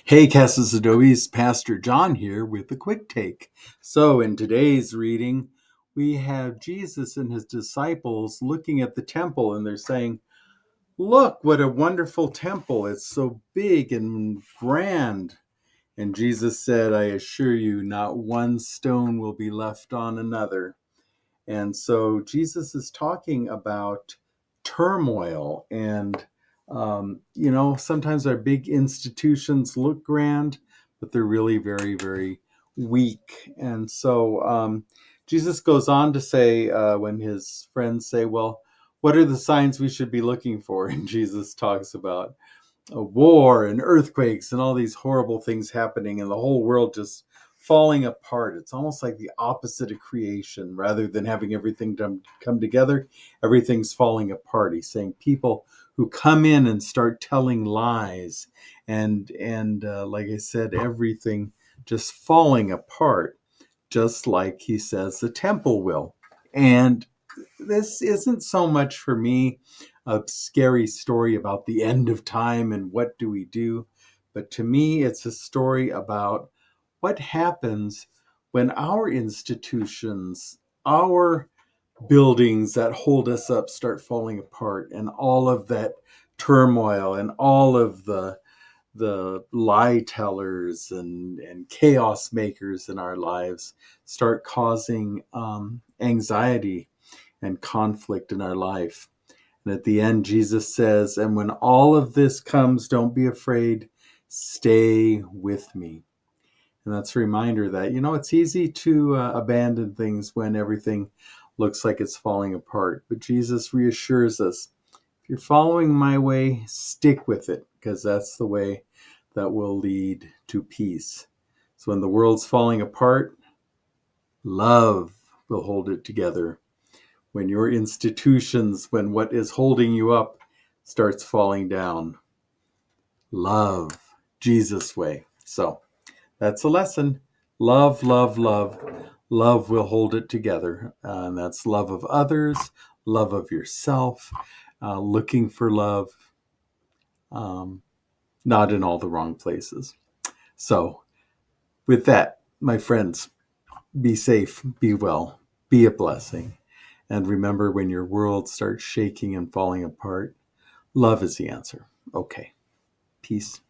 Hey, Casas Adobes, Pastor John here with the Quicktake. So, in today's reading, we have Jesus and his disciples looking at the temple, and they're saying, "Look, what a wonderful temple! It's so big and grand." And Jesus said, "I assure you, not one stone will be left on another." And so Jesus is talking about turmoil. And, sometimes our big institutions look grand, but they're really very, very weak. And so Jesus goes on to say, when his friends say, "Well, what are the signs we should be looking for?" And Jesus talks about a war and earthquakes and all these horrible things happening and the whole world just falling apart. It's almost like the opposite of creation. Rather than having everything come together, everything's falling apart. He's saying people who come in and start telling lies, and like I said, everything just falling apart, just like he says the temple will. And this isn't so much for me a scary story about the end of time and what do we do, but to me, it's a story about what happens when our institutions, our buildings that hold us up start falling apart, and all of that turmoil and all of the lie tellers and chaos makers in our lives start causing anxiety and conflict in our life. And at the end, Jesus says, "And when all of this comes, don't be afraid, stay with me." And that's a reminder that, it's easy to abandon things when everything looks like it's falling apart. But Jesus reassures us, if you're following my way, stick with it, because that's the way that will lead to peace. So when the world's falling apart, love will hold it together. When your institutions, when what is holding you up starts falling down, love Jesus' way. So that's a lesson. Love, love, love. Love will hold it together. And that's love of others, love of yourself, looking for love, um, not in all the wrong places. So, with that, my friends, be safe, be well, be a blessing. And remember, when your world starts shaking and falling apart, love is the answer. Okay. Peace.